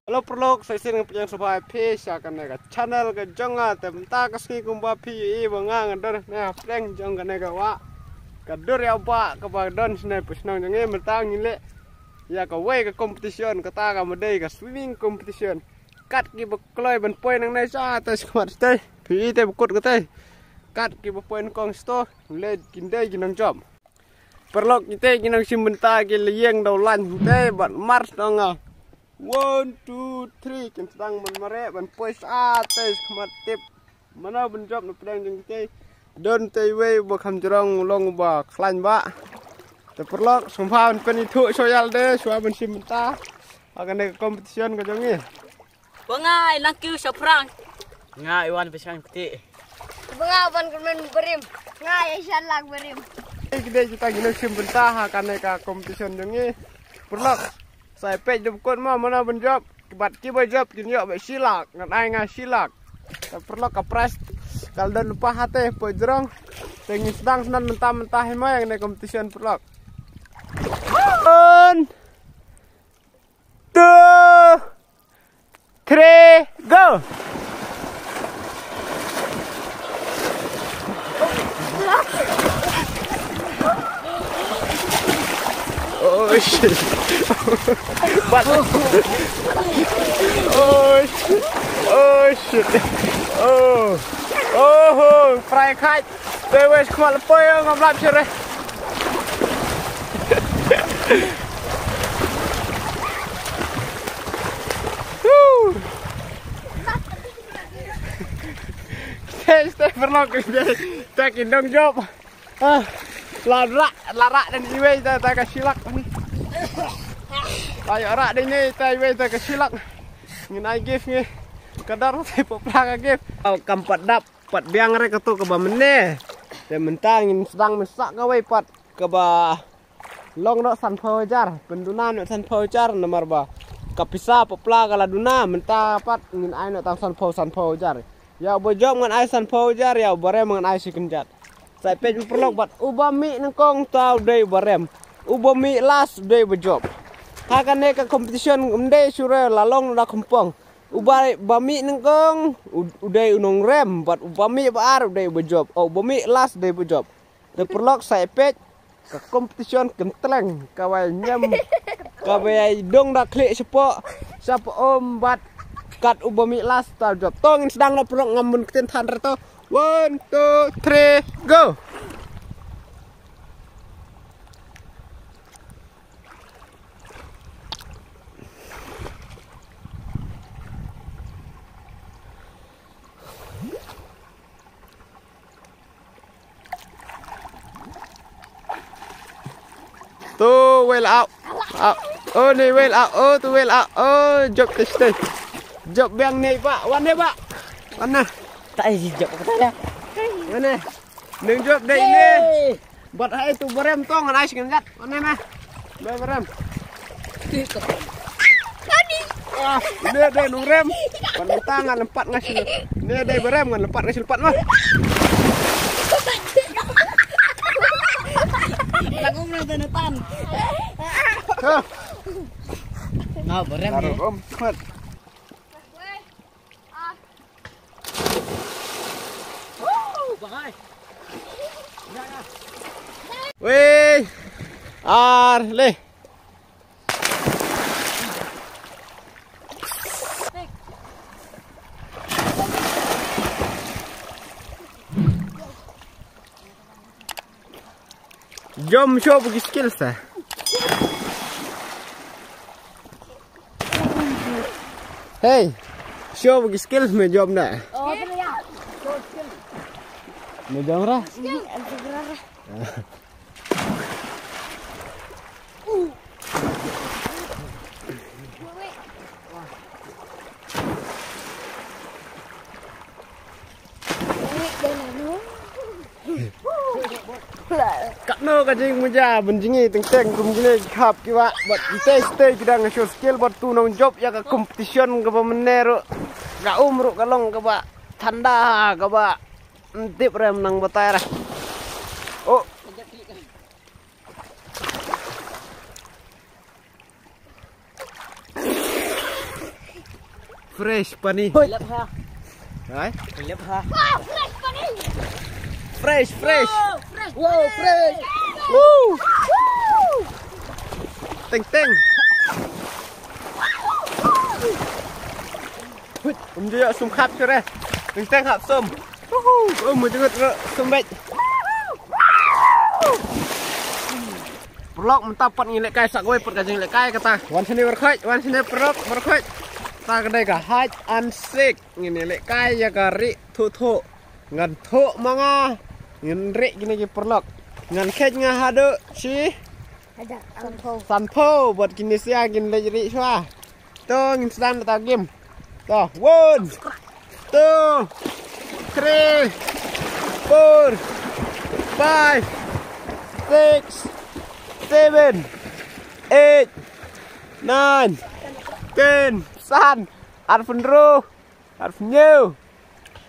Halo perlok, saya sering punya sebuah PC akan naik channel ke jonga temta kasih kumpa PI bangang dor nah prank jong kan naik wa kador ya pak ke badon snap pusnong jange mentang ngile ya ke way ke competition kata ka medai ke swimming competition kat ki bekloi ban poin nang nai sa atas kuat stay PI te bukut ke teh kat ki poin kong sto le kindai ginang job perlok kita ginang simbenta ki lieng dau lan te bat mars dong 1, 2, 3 kita sedang memerek ban pois atas kematip mana benjop nu pedang jeng kita don teiwe bakam jerong long ba klan ba terperlok sumpah pen itu soal deh suah ben simta akan ada kompetisi ke jongi bangai langkiu soprang ngai wan pesang peti bangawan kemen berim ngai insyaallah berim kita gini simta akan ada kompetisi jongi perlok saya pej dukun mah mana benjop bat ki bejop jinyo be silak ngan ai nga silak perlu kapres kal dan lupa hate pojrong tengi sedang senan mentah-mentah mah yang kompetisi perlu 1 2 3 go oh shit but oh shit oh fry kite they wes kmal poyo ngamlap sire stay perlu kita kindong job larak dan iwe kita kasih silak ni ayo rak ini kita iwe kita kasih silak nginai gift ni kadar tipe pelaka gift kampat dap pat biang rek tu ke ba mene dan mentang ngin sedang mesak gawe pat ke ba long dok san jar pendunan san jar nomor ba kapisa popla kala duna mentah pat ngin ai no tang san jar ya bojom ngan ai san jar ya bare ngan ai sikenjat saya pej perlok bat ubami nengkong tau dei barem ubami las dei bejob hakan ne ka competition mde sure lalong na kompong ubai bami nengkong udai unong rem bat ubami baar dei bejob oh ubami las dei bejob de perlok saya pej ka competition kentleng kawai nyam kawai dong dak klik sepo sapa om bat kat ubami las tau job tong sedang na perlok ngamun keten tan reto 1, 2, 3, go! Tu well out. Oh ni well out. Oh tu well out. Oh job test. Job yang ni pak. Wan ni pak. Mana? tak job kata Mana? Neng job deh ini. Buat hai tu berem tong ngan ais ngat. Mana mah? Berem. tadi Dia nung rem. Pan tangan lempat ngasih. Dia berem ngan lempat ngasih lempat mah. lagu nonton Tuh. nah berem Taruh om. Mat. bangai Weh. Le. Jom show bagi skills dah. Hey, show bagi skills me jom dah. oh bener ya Me jom rah. Kak no kajing muja benjingi teng kum gini khap kiwa buat kita stay kita ngasih skill buat tu nong job ya ke competition ke pemenero ga umru kalong ke ba tanda ke ba tip rem nang batara oh Fresh pani. Lep ha. Đấy. Lep ha. Fresh. Wow, fresh. Woo. Ting. Dia sum khap cho đây. Ting hap sum. Một chữ sum bạch. Vlog mentah pat ngilek kai sak gue pat kajeng lek kai kata. Wan sini berkhoj. Ta kedai ka haj an sik ngini lek kai ya kari thu ngan thu manga ngin ri gini ki perlok ngan kej nga hado si Ada sanpo buat kini sia gin le ri swa to ngin sedang ta game to 1 2 3 4 5 6 7 8 9 10 san arfun ru arfun new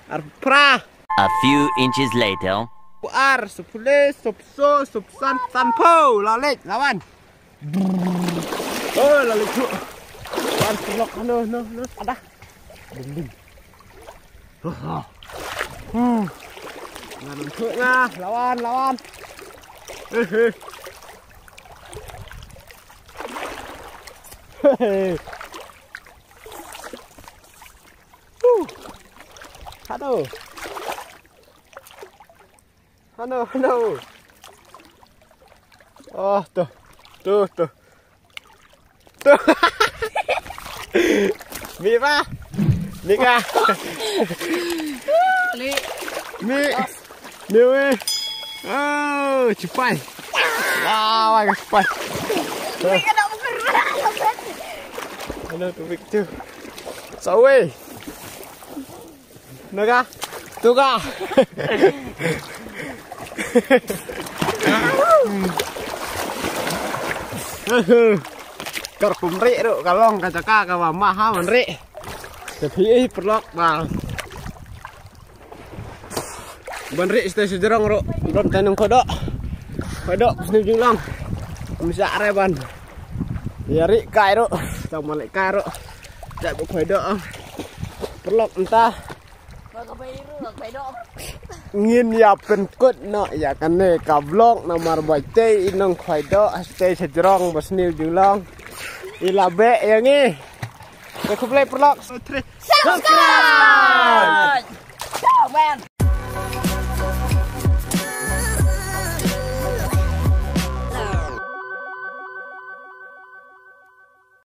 arfun pra. A few inches later. Ar sepule sopso sopsan sanpo lalik lawan. Oh lalik tu. Lawan pelok no ada. Ding. Ngan tu ngah lawan. Hano. Oh, tuh. Mira. Nika. Mi. Dewe. Oh, cepat. Wah, cepat. Ano tu tu. Sawe. Naga. Tuga. Kar pumri ro kalong kacaka ka mama manri. Tapi perlok bang. Banri stasi jerong ro. Don tanung kodok. Kodok sini jinglang. Misa areban. Ya ri kai ro. Sama lek kai ro. Jak bu kodok. Perlok entah. Ngin ya penkut no ya kane ka vlog nomor baite inong khaido stay sejrong basniu jinglang ilabe yangi ke play vlog subscribe.